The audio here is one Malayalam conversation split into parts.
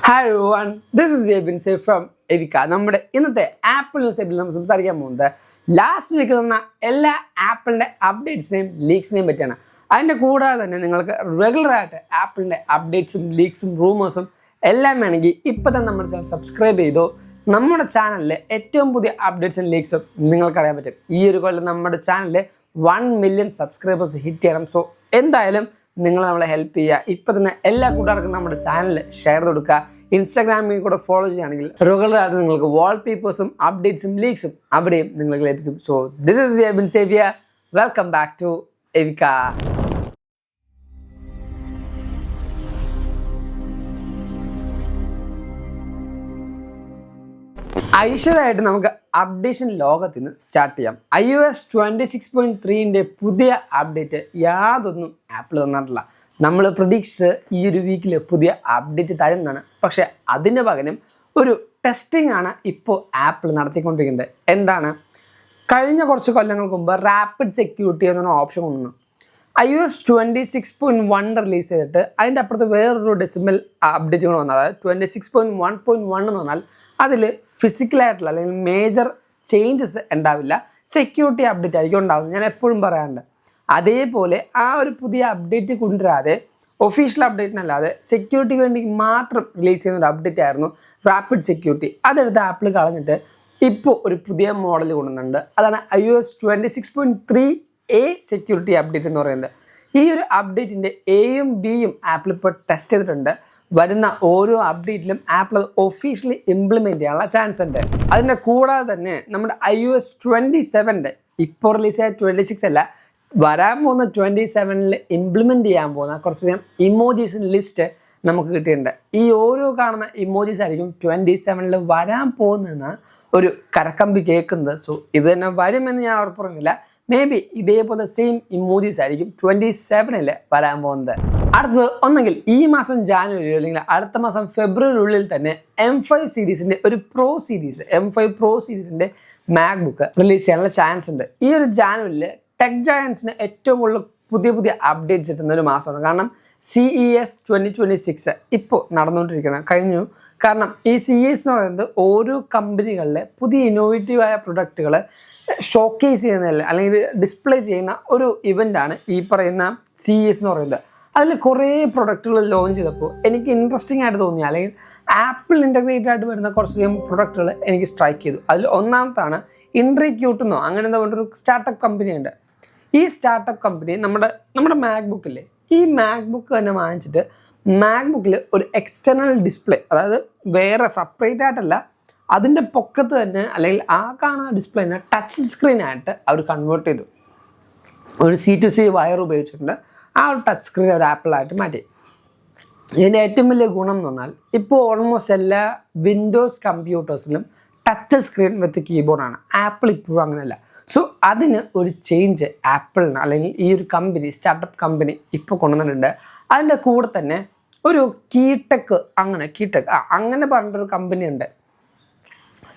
Hi everyone, this is Jebin Say from Evika. നമ്മുടെ ഇന്നത്തെ ആപ്പിൾ ന്യൂസ് ആപ്പിൽ നമ്മൾ സംസാരിക്കാൻ പോകുന്നത് ലാസ്റ്റ് വീക്കിൽ വന്ന എല്ലാ ആപ്പിളിൻ്റെ അപ്ഡേറ്റ്സിനെയും ലീക്സിനെയും പറ്റിയാണ്. അതിൻ്റെ കൂടാതെ തന്നെ നിങ്ങൾക്ക് റെഗുലറായിട്ട് ആപ്പിളിൻ്റെ അപ്ഡേറ്റ്സും ലീക്സും റൂമേഴ്സും എല്ലാം വേണമെങ്കിൽ ഇപ്പം തന്നെ നമ്മുടെ ചാനൽ സബ്സ്ക്രൈബ് ചെയ്തോ. നമ്മുടെ ചാനലിലെ ഏറ്റവും പുതിയ അപ്ഡേറ്റ്സും ലീക്സും നിങ്ങൾക്കറിയാൻ പറ്റും. ഈ ഒരു കൊല്ലം നമ്മുടെ ചാനലിൽ 1 മില്യൺ സബ്സ്ക്രൈബേഴ്സ് ഹിറ്റ് ചെയ്യണം. സോ എന്തായാലും നിങ്ങൾ നമ്മളെ ഹെൽപ്പ് ചെയ്യുക. ഇപ്പം തന്നെ എല്ലാ കൂട്ടുകാർക്കും നമ്മുടെ ചാനൽ ഷെയർ കൊടുക്കുക. ഇൻസ്റ്റാഗ്രാമിൽ കൂടെ ഫോളോ ചെയ്യുകയാണെങ്കിൽ റെഗുലറായിട്ട് നിങ്ങൾക്ക് വാൾപേപ്പേഴ്സും അപ്ഡേറ്റ്സും ലീക്സും അവിടെയും നിങ്ങൾക്ക് ലഭിക്കും. സോ ദിസ് ഇസ് ജെബിൻ സേവിയ. Welcome back to Evika. ഐശ്വര്യമായിട്ട് നമുക്ക് അപ്ഡേഷൻ ലോകത്തിൽ നിന്ന് സ്റ്റാർട്ട് ചെയ്യാം. iOS 26.3ൻ്റെ പുതിയ അപ്ഡേറ്റ് യാതൊന്നും ആപ്പിൾ തന്നിട്ടില്ല. നമ്മൾ പ്രതീക്ഷിച്ച് ഈ ഒരു വീക്കിൽ പുതിയ അപ്ഡേറ്റ് തരുന്നതാണ്. പക്ഷേ അതിന് പകരം ഒരു ടെസ്റ്റിംഗ് ആണ് ഇപ്പോൾ ആപ്പിൾ നടത്തിക്കൊണ്ടിരിക്കുന്നത്. എന്താണ്? കഴിഞ്ഞ കുറച്ച് കൊല്ലങ്ങൾക്ക് മുമ്പ് റാപ്പിഡ് സെക്യൂരിറ്റി എന്നൊരു ഓപ്ഷൻ കൊണ്ടുവന്നു. iOS 26.1 റിലീസ് ചെയ്തിട്ട് അതിൻ്റെ അപ്പുറത്ത് വേറൊരു ഡെസിമൽ അപ്ഡേറ്റ് കൂടെ വന്നത്. അതായത് 26.1.1 എന്ന് പറഞ്ഞാൽ അതിൽ ഫിസിക്കലായിട്ടുള്ള അല്ലെങ്കിൽ മേജർ ചേഞ്ചസ് ഉണ്ടാവില്ല, സെക്യൂരിറ്റി അപ്ഡേറ്റ് ആയിരിക്കും ഉണ്ടാകുന്നത്. ഞാൻ എപ്പോഴും പറയാറുണ്ട്. അതേപോലെ ആ ഒരു പുതിയ അപ്ഡേറ്റ് കൊണ്ടുവരാതെ ഒഫീഷ്യൽ അപ്ഡേറ്റിനല്ലാതെ സെക്യൂരിറ്റിക്ക് വേണ്ടി മാത്രം റിലീസ് ചെയ്യുന്ന ഒരു അപ്ഡേറ്റ് ആയിരുന്നു റാപ്പിഡ് സെക്യൂരിറ്റി. അതെടുത്ത് ആപ്പിൾ കളഞ്ഞിട്ട് ഇപ്പോൾ ഒരു പുതിയ മോഡൽ കൊണ്ടുവന്നിട്ടുണ്ട്. അതാണ് iOS 26.3A സെക്യൂരിറ്റി അപ്ഡേറ്റ് എന്ന് പറയുന്നത്. ഈ ഒരു അപ്ഡേറ്റിൻ്റെ എയും ബിയും ആപ്പിൾ ഇപ്പോൾ ടെസ്റ്റ് ചെയ്തിട്ടുണ്ട്. വരുന്ന ഓരോ അപ്ഡേറ്റിലും ആപ്പിൾ അത് ഒഫീഷ്യലി ഇംപ്ലിമെൻറ്റ് ചെയ്യാനുള്ള ചാൻസ് ഉണ്ട്. അതിൻ്റെ കൂടാതെ തന്നെ നമ്മുടെ iOS 27 ഇപ്പോൾ റിലീസ് ചെയ്ത 26 അല്ല, വരാൻ പോകുന്ന 27 ഇംപ്ലിമെൻറ്റ് ചെയ്യാൻ പോകുന്ന കുറച്ചധികം ഇമോജീസിൻ്റെ ലിസ്റ്റ് നമുക്ക് കിട്ടിയിട്ടുണ്ട്. ഈ ഓരോ കാണുന്ന ഇമോജീസ് ആയിരിക്കും 27 വരാൻ പോകുന്നതെന്നാണ് ഒരു കരക്കമ്പി കേൾക്കുന്നത്. സോ ഇത് തന്നെ വരുമെന്ന് ഞാൻ ഉറപ്പുറങ്ങില്ല. മേ ബി ഇതേപോലെ സെയിം ഇമോജീസ് ആയിരിക്കും 27 വരാൻ പോകുന്നത്. അടുത്തത് ഒന്നെങ്കിൽ ഈ മാസം ജാനുവരി അല്ലെങ്കിൽ അടുത്ത മാസം ഫെബ്രുവരിയുള്ളിൽ തന്നെ M5 സീരീസിൻ്റെ ഒരു M5 പ്രോ സീരീസിൻ്റെ മാക്ബുക്ക് റിലീസ് ചെയ്യാനുള്ള ചാൻസ് ഉണ്ട്. ഈ ഒരു ജാനുവരിയിൽ ടെക് ജയൻസിന് ഏറ്റവും കൂടുതൽ പുതിയ അപ്ഡേറ്റ്സ് കിട്ടുന്ന ഒരു മാസമാണ്. കാരണം CES 2026 ഇപ്പോൾ കഴിഞ്ഞു. കാരണം ഈ CES എന്ന് പറയുന്നത് ഓരോ കമ്പനികളിലെ പുതിയ ഇന്നോവേറ്റീവായ പ്രൊഡക്റ്റുകൾ ഷോക്കേസ് ചെയ്യുന്നതല്ല അല്ലെങ്കിൽ ഡിസ്പ്ലേ ചെയ്യുന്ന ഒരു ഇവൻ്റാണ് ഈ പറയുന്ന CES എന്ന് പറയുന്നത്. അതിൽ കുറേ പ്രൊഡക്റ്റുകൾ ലോഞ്ച് ചെയ്തപ്പോൾ എനിക്ക് ഇൻട്രസ്റ്റിംഗ് ആയിട്ട് തോന്നി, അല്ലെങ്കിൽ ആപ്പിൾ ഇൻ്റഗ്രേറ്റഡ് ആയിട്ട് വരുന്ന കുറച്ചധികം പ്രൊഡക്റ്റുകൾ എനിക്ക് സ്ട്രൈക്ക് ചെയ്തു. അതിൽ ഒന്നാമത്താണ് ഇൻട്രിക്യൂട്ട് എന്നോ അങ്ങനെ എന്താ പറഞ്ഞൊരു സ്റ്റാർട്ടപ്പ് കമ്പനിയുണ്ട്. ഈ സ്റ്റാർട്ടപ്പ് കമ്പനി നമ്മുടെ മാക്ബുക്കില്ലേ, ഈ മാക്ബുക്ക് തന്നെ വാങ്ങിച്ചിട്ട് മാക്ബുക്കിൽ ഒരു എക്സ്റ്റേണൽ ഡിസ്പ്ലേ, അതായത് വേറെ സെപ്പറേറ്റ് ആയിട്ടല്ല, അതിൻ്റെ പൊക്കത്ത് തന്നെ അല്ലെങ്കിൽ ആ കാണുന്ന ഡിസ്പ്ലേനെ ടച്ച് സ്ക്രീനായിട്ട് അവർ കൺവേർട്ട് ചെയ്തു. ഒരു C2C വയർ ഉപയോഗിച്ചിട്ടുണ്ട്. ആ ഒരു ടച്ച് സ്ക്രീൻ ഒരു ആപ്പിളായിട്ട് മാറ്റി. ഇതിൻ്റെ ഏറ്റവും വലിയ ഗുണം എന്ന് പറഞ്ഞാൽ ഇപ്പോൾ ഓൾമോസ്റ്റ് എല്ലാ വിൻഡോസ് കമ്പ്യൂട്ടേഴ്സിലും ടച്ച് സ്ക്രീൻ വിത്ത് കീബോർഡാണ്. ആപ്പിൾ ഇപ്പോഴും അങ്ങനെയല്ല. സോ അതിന് ഒരു ചേഞ്ച് ആപ്പിളിന് അല്ലെങ്കിൽ ഈ ഒരു കമ്പനി സ്റ്റാർട്ടപ്പ് കമ്പനി ഇപ്പോൾ കൊണ്ടുവന്നിട്ടുണ്ട്. അതിൻ്റെ കൂടെ തന്നെ ഒരു കീടെക് അങ്ങനെ പറഞ്ഞിട്ടൊരു കമ്പനി ഉണ്ട്.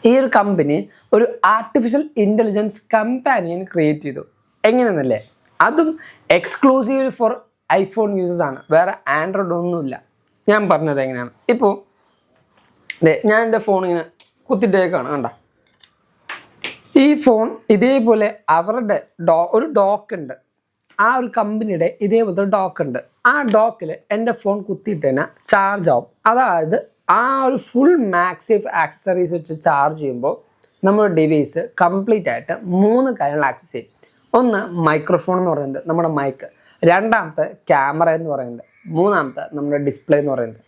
ഈ ഒരു കമ്പനി ഒരു ആർട്ടിഫിഷ്യൽ ഇൻ്റലിജൻസ് കമ്പാനിയൻ ക്രിയേറ്റ് ചെയ്തു. എങ്ങനെയെന്നല്ലേ, അതും എക്സ്ക്ലൂസീവ് ഫോർ ഐഫോൺ യൂസേഴ്സ് ആണ്, വേറെ ആൻഡ്രോയിഡ് ഒന്നുമില്ല. ഞാൻ പറഞ്ഞത് എങ്ങനെയാണ്, ഇപ്പോൾ ഞാൻ എൻ്റെ ഫോണിങ്ങനെ കുത്തിട്ടേക്കാണ്, കണ്ട ഈ ഫോൺ ഇതേപോലെ അവരുടെ ഒരു ഡോക്ക് ഉണ്ട്. ആ ഒരു കമ്പനിയുടെ ഇതേപോലത്തെ ഡോക്ക് ഉണ്ട്. ആ ഡോക്കിൽ എൻ്റെ ഫോൺ കുത്തിയിട്ട് തന്നെ ചാർജ് ആവും. അതായത് ആ ഒരു ഫുൾ മാക്സേഫ് ആക്സസറീസ് വെച്ച് ചാർജ് ചെയ്യുമ്പോൾ നമ്മുടെ ഡിവൈസ് കംപ്ലീറ്റ് ആയിട്ട് 3 കാര്യങ്ങൾ ആക്സസ് ചെയ്യും. ഒന്ന് മൈക്രോഫോൺ എന്ന് പറയുന്നത് നമ്മുടെ മൈക്ക്, രണ്ടാമത്തെ ക്യാമറ എന്ന് പറയുന്നത്, മൂന്നാമത്തെ നമ്മുടെ ഡിസ്പ്ലേ എന്ന് പറയുന്നത്.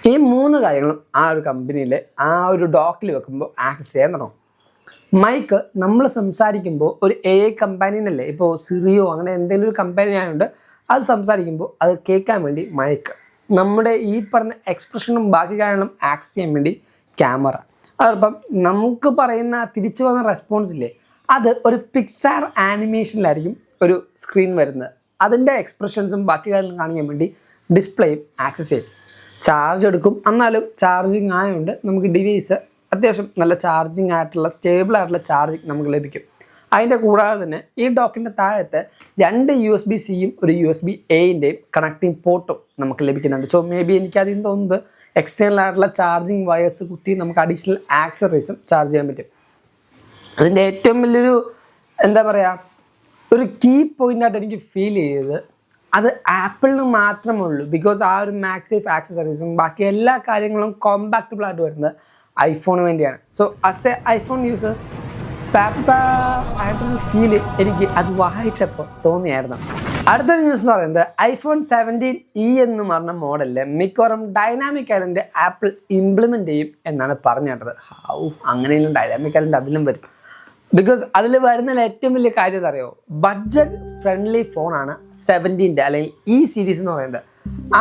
ഈ 3 കാര്യങ്ങളും ആ ഒരു കമ്പനിയിൽ ആ ഒരു ഡോക്കിൽ വെക്കുമ്പോൾ ആക്സസ് ചെയ്യാൻ തുടങ്ങും. മൈക്ക് നമ്മൾ സംസാരിക്കുമ്പോൾ ഒരു AI കമ്പാനിയനല്ലേ, ഇപ്പോൾ സിറിയോ അങ്ങനെ എന്തെങ്കിലും ഒരു കമ്പാനി ആയതുകൊണ്ട് അത് സംസാരിക്കുമ്പോൾ അത് കേൾക്കാൻ വേണ്ടി മൈക്ക്, നമ്മുടെ ഈ പറഞ്ഞ എക്സ്പ്രഷനും ബാക്കി കാര്യങ്ങളും ആക്സസ് ചെയ്യാൻ വേണ്ടി ക്യാമറ. അതോടൊപ്പം നമുക്ക് പറയുന്ന തിരിച്ചു വന്ന റെസ്പോൺസില്ലേ, അത് ഒരു പിക്സാർ ആനിമേഷനിലായിരിക്കും ഒരു സ്ക്രീൻ വരുന്നത്. അതിൻ്റെ എക്സ്പ്രഷൻസും ബാക്കി കാര്യങ്ങളും കാണിക്കാൻ വേണ്ടി ഡിസ്പ്ലേയും ആക്സസ് ചെയ്യും. ചാർജ് എടുക്കും, എന്നാലും ചാർജിങ് ആയതുകൊണ്ട് നമുക്ക് ഡിവൈസ് അത്യാവശ്യം നല്ല ചാർജിങ് ആയിട്ടുള്ള സ്റ്റേബിൾ ആയിട്ടുള്ള ചാർജിങ് നമുക്ക് ലഭിക്കും. അതിൻ്റെ കൂടാതെ തന്നെ ഈ ഡോക്കിൻ്റെ താഴത്ത് 2 USB-Cയും ഒരു USB-Aൻ്റെയും കണക്റ്റിംഗ് പോർട്ടും നമുക്ക് ലഭിക്കുന്നുണ്ട്. സോ മേ ബി എനിക്ക് അതിൽ തോന്നുന്നത് എക്സ്റ്റേണൽ ആയിട്ടുള്ള ചാർജിങ് വയേഴ്സ് കുത്തി നമുക്ക് അഡീഷണൽ ആക്സസറീസും ചാർജ് ചെയ്യാൻ പറ്റും. അതിൻ്റെ ഏറ്റവും വലിയൊരു എന്താ പറയുക, ഒരു കീ പോയിൻ്റായിട്ട് എനിക്ക് ഫീൽ ചെയ്തത് അത് ആപ്പിളിന് മാത്രമേ ഉള്ളൂ. ബിക്കോസ് ആ ഒരു മാക്സേഫ് ആക്സസറീസും ബാക്കി എല്ലാ കാര്യങ്ങളും കോമ്പാക്റ്റബിൾ ആയിട്ട് വരുന്നത് ഐഫോണിന് വേണ്ടിയാണ്. So as A iPhone users ആയിട്ടൊരു ഫീല് എനിക്ക് അത് വായിച്ചപ്പോൾ തോന്നിയായിരുന്നു. അടുത്തൊരു ന്യൂസ് എന്ന് പറയുന്നത് iPhone 17e എന്ന് പറഞ്ഞ മോഡലിൽ മിക്കവാറും ഡൈനാമിക് ഐലൻഡ് ആപ്പിൾ ഇംപ്ലിമെൻ്റ് ചെയ്യും എന്നാണ് പറഞ്ഞു കേട്ടത്. അങ്ങനെയും ഡൈനാമിക് ഐലൻഡ് അതിലും വരും. ബിക്കോസ് അതിൽ വരുന്നതിൽ ഏറ്റവും വലിയ കാര്യം എന്താ അറിയോ, ബഡ്ജറ്റ് ഫ്രണ്ട്ലി ഫോണാണ് 17ൻ്റെ അല്ലെങ്കിൽ ഈ സീരീസ് എന്ന് പറയുന്നത്.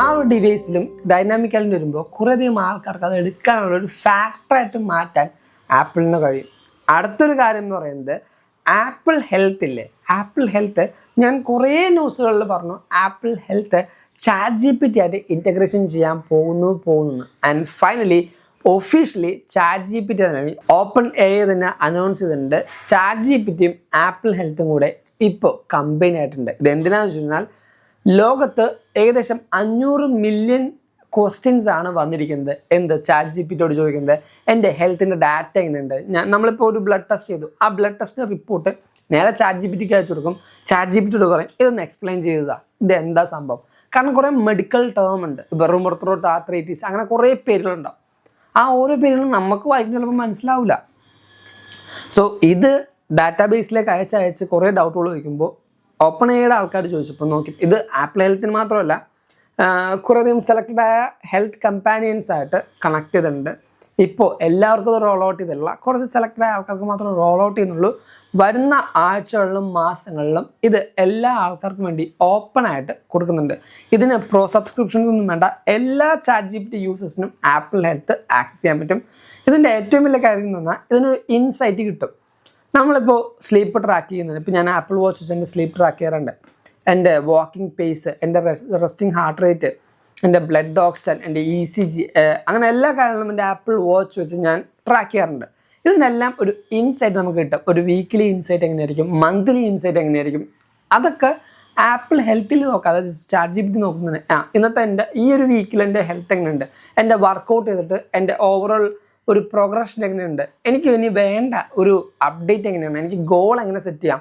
ആ ഒരു ഡിവൈസിലും ഡൈനാമിക് ഐലൻഡ് വരുമ്പോൾ കുറേയധികം ആൾക്കാർക്ക് അത് എടുക്കാനുള്ള ഒരു ഫാക്ടറായിട്ട് മാറ്റാൻ ആപ്പിളിന് കഴിയും. അടുത്തൊരു കാര്യം എന്ന് പറയുന്നത് ആപ്പിൾ ഹെൽത്ത് ഇല്ലേ, ആപ്പിൾ ഹെൽത്ത് ഞാൻ കുറേ ന്യൂസുകളിൽ പറഞ്ഞു ആപ്പിൾ ഹെൽത്ത് ChatGPT ആയിട്ട് ഇൻറ്റഗ്രേഷൻ ചെയ്യാൻ പോകുന്നു. ആൻഡ് ഫൈനലി ഒഫീഷ്യലി ChatGPT തന്നെ OpenAI തന്നെ അനൗൺസ് ചെയ്തിട്ടുണ്ട്. ChatGPTയും ആപ്പിൾ ഹെൽത്തും കൂടെ ഇപ്പോൾ കമ്പൈൻ ആയിട്ടുണ്ട്. ഇത് എന്തിനാണെന്ന് വെച്ച് കഴിഞ്ഞാൽ ലോകത്ത് ഏകദേശം 500 മില്യൺ ക്വസ്റ്റ്യൻസ് ആണ് വന്നിരിക്കുന്നത്. ChatGPTയോട് ചോദിക്കുന്നത് എൻ്റെ ഹെൽത്തിൻ്റെ ഡാറ്റ എങ്ങനെയുണ്ട്. നമ്മളിപ്പോൾ ഒരു ബ്ലഡ് ടെസ്റ്റ് ചെയ്തു, ആ ബ്ലഡ് ടെസ്റ്റിൻ്റെ റിപ്പോർട്ട് നേരെ ChatGPTക്ക് അയച്ചു കൊടുക്കും. ChatGPTയോട് പറയും ഇതൊന്ന് എക്സ്പ്ലെയിൻ ചെയ്തതാണ്, ഇത് എന്താ സംഭവം. കാരണം കുറേ മെഡിക്കൽ ടേം ഉണ്ട്, ഇപ്പോൾ റുമോട്ടോയിഡ് ആർത്രൈറ്റിസ്, അങ്ങനെ കുറേ പേരുകളുണ്ടാവും. ആ ഓരോ പേരുകളും നമുക്ക് വായിക്കുന്ന ചിലപ്പോൾ മനസ്സിലാവില്ല. സോ ഇത് ഡാറ്റാബേസിലേക്ക് അയച്ച് കുറേ ഡൗട്ടുകൾ ചോദിക്കുമ്പോൾ OpenAIയുടെ ആൾക്കാർ ചോദിച്ചപ്പോൾ നോക്കി ഇത് ആപ്പിൾ ഹെൽത്തിന് മാത്രമല്ല കുറേയധികം സെലക്റ്റഡായ ഹെൽത്ത് കമ്പാനിയൻസ് ആയിട്ട് കണക്ട് ചെയ്തിട്ടുണ്ട്. ഇപ്പോൾ എല്ലാവർക്കും ഇത് റോൾ ഔട്ട് ചെയ്തില്ല, കുറച്ച് സെലക്റ്റഡായ ആൾക്കാർക്ക് മാത്രമേ റോൾ ഔട്ട് ചെയ്യുന്നുള്ളൂ. വരുന്ന ആഴ്ചകളിലും മാസങ്ങളിലും ഇത് എല്ലാ ആൾക്കാർക്കും വേണ്ടി ഓപ്പണായിട്ട് കൊടുക്കുന്നുണ്ട്. ഇതിന് പ്രോ സബ്സ്ക്രിപ്ഷൻസ് ഒന്നും വേണ്ട, എല്ലാ ChatGPT യൂസേഴ്സിനും ആപ്പിൾ ഹെൽത്ത് ആക്സസ് ചെയ്യാൻ പറ്റും. ഇതിൻ്റെ ഏറ്റവും വലിയ കാര്യം എന്ന് പറഞ്ഞാൽ ഇതിനൊരു ഇൻസൈറ്റ് കിട്ടും. നമ്മളിപ്പോൾ സ്ലീപ്പ് ട്രാക്ക് ചെയ്യുന്നത്, ഇപ്പോൾ ഞാൻ ആപ്പിൾ വാച്ച് വെച്ച് എൻ്റെ സ്ലീപ്പ് ട്രാക്ക് ചെയ്യാറുണ്ട്. എൻ്റെ വാക്കിംഗ് പേസ്, എൻ്റെ റെസ്റ്റിംഗ് ഹാർട്ട് റേറ്റ്, എൻ്റെ ബ്ലഡ് ഓക്സിജൻ, എൻ്റെ ECG, അങ്ങനെ എല്ലാ കാര്യങ്ങളും എൻ്റെ ആപ്പിൾ വാച്ച് വെച്ച് ഞാൻ ട്രാക്ക് ചെയ്യാറുണ്ട്. ഇതിനെല്ലാം ഒരു ഇൻസൈറ്റ് നമുക്ക് കിട്ടും. ഒരു വീക്ക്ലി ഇൻസൈറ്റ് എങ്ങനെയായിരിക്കും, മന്ത്ലി ഇൻസൈറ്റ് എങ്ങനെയായിരിക്കും, അതൊക്കെ ആപ്പിൾ ഹെൽത്തിൽ നോക്കാം. അതായത് ChatGPT നോക്കുന്നത് ഇന്നത്തെ എൻ്റെ ഈ ഒരു വീക്കിൽ എൻ്റെ ഹെൽത്ത് എങ്ങനെയുണ്ട്, എൻ്റെ വർക്കൗട്ട് ചെയ്തിട്ട് എൻ്റെ ഓവറോൾ ഒരു പ്രോഗ്രഷൻ എങ്ങനെയുണ്ട്, എനിക്ക് ഇനി വേണ്ട ഒരു അപ്ഡേറ്റ് എങ്ങനെയാണ്, എനിക്ക് ഗോൾ എങ്ങനെ സെറ്റ് ചെയ്യാം,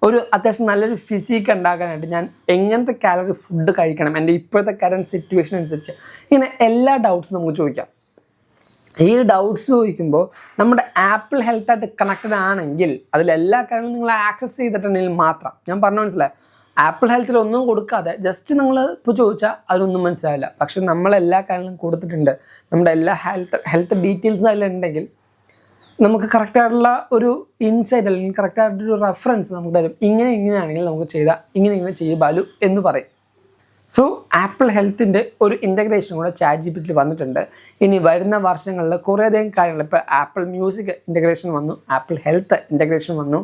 ഒരു അത്യാവശ്യം നല്ലൊരു ഫിസിക്ക് ഉണ്ടാക്കാനായിട്ട് ഞാൻ എങ്ങനത്തെ കാലറി ഫുഡ് കഴിക്കണം, എൻ്റെ ഇപ്പോഴത്തെ കറൻറ്റ് സിറ്റുവേഷൻ അനുസരിച്ച്, ഇങ്ങനെ എല്ലാ ഡൗട്ട്സും നമുക്ക് ചോദിക്കാം. ഈ ഡൗട്ട്സ് ചോദിക്കുമ്പോൾ നമ്മുടെ ആപ്പിൾ ഹെൽത്തായിട്ട് കണക്റ്റഡ് ആണെങ്കിൽ അതിലെല്ലാ കാര്യങ്ങളും നിങ്ങൾ ആക്സസ് ചെയ്തിട്ടുണ്ടെങ്കിൽ മാത്രം, ഞാൻ പറഞ്ഞു മനസ്സിലായി, ആപ്പിൾ ഹെൽത്തിൽ ഒന്നും കൊടുക്കാതെ ജസ്റ്റ് നിങ്ങൾ ഇപ്പോൾ ചോദിച്ചാൽ അതിനൊന്നും മനസ്സിലാവില്ല. പക്ഷെ നമ്മളെല്ലാ കാര്യങ്ങളും കൊടുത്തിട്ടുണ്ട്, നമ്മുടെ എല്ലാ ഹെൽത്ത് ഡീറ്റെയിൽസ് അതിലുണ്ടെങ്കിൽ നമുക്ക് കറക്റ്റായിട്ടുള്ള ഒരു ഇൻസൈറ്റ് അല്ലെങ്കിൽ കറക്റ്റായിട്ടൊരു റെഫറൻസ് നമുക്ക് തരും. ഇങ്ങനെയാണെങ്കിൽ നമുക്ക് ചെയ്താൽ ഇങ്ങനെ ചെയ്യബാലു എന്ന് പറയും. സോ ആപ്പിൾ ഹെൽത്തിൻ്റെ ഒരു ഇൻ്റഗ്രേഷൻ കൂടെ ChatGPT വന്നിട്ടുണ്ട്. ഇനി വരുന്ന വർഷങ്ങളിൽ കുറേയധികം കാര്യങ്ങൾ, ഇപ്പോൾ ആപ്പിൾ മ്യൂസിക് ഇൻ്റഗ്രേഷൻ വന്നു, ആപ്പിൾ ഹെൽത്ത് ഇൻ്റഗ്രേഷൻ വന്നു,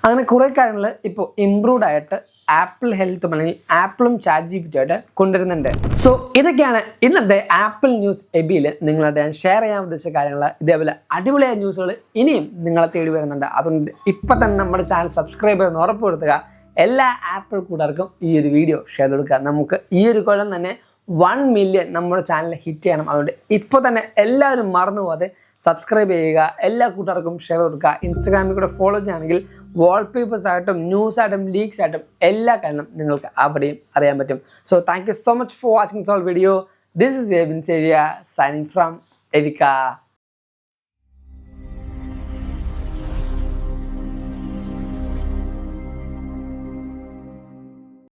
അങ്ങനെ കുറേ കാര്യങ്ങൾ ഇപ്പോൾ ഇംപ്രൂവ്ഡ് ആയിട്ട് ആപ്പിൾ ഹെൽത്തും അല്ലെങ്കിൽ ആപ്പിളും ChatGPT ആയിട്ട് കൊണ്ടുവരുന്നുണ്ട്. സോ ഇതൊക്കെയാണ് ഇന്നത്തെ ആപ്പിൾ ന്യൂസ് എബിയിൽ നിങ്ങളായിട്ട് ഞാൻ ഷെയർ ചെയ്യാൻ ഉദ്ദേശിച്ച കാര്യങ്ങൾ. ഇതേപോലെ അടിപൊളിയായ ന്യൂസുകൾ ഇനിയും നിങ്ങളെ തേടി വരുന്നുണ്ട്. അതുകൊണ്ട് ഇപ്പം തന്നെ നമ്മുടെ ചാനൽ സബ്സ്ക്രൈബ് ചെയ്യുന്ന ഉറപ്പുവരുത്തുക. എല്ലാ ആപ്പിൾ കൂട്ടുകാർക്കും ഈ ഒരു വീഡിയോ ഷെയർ കൊടുക്കുക. നമുക്ക് ഈ ഒരു കൊല്ലം തന്നെ 1 മില്യൺ നമ്മുടെ ചാനൽ ഹിറ്റ് ചെയ്യണം. അതുകൊണ്ട് ഇപ്പോൾ തന്നെ എല്ലാവരും മറന്നു പോകാതെ സബ്സ്ക്രൈബ് ചെയ്യുക, എല്ലാ കൂട്ടുകാർക്കും ഷെയർ കൊടുക്കുക. ഇൻസ്റ്റാഗ്രാമിൽ കൂടെ ഫോളോ ചെയ്യുകയാണെങ്കിൽ വാൾപേപ്പേഴ്സ് ആയിട്ടും ന്യൂസ് ആയിട്ടും ലീക്സ് ആയിട്ടും എല്ലാ കാര്യങ്ങളും നിങ്ങൾക്ക് അവിടെയും അറിയാൻ പറ്റും. So thank you so much for watching this video. This is Evin സേവിയ സൈനിങ് ഫ്രം എവിക.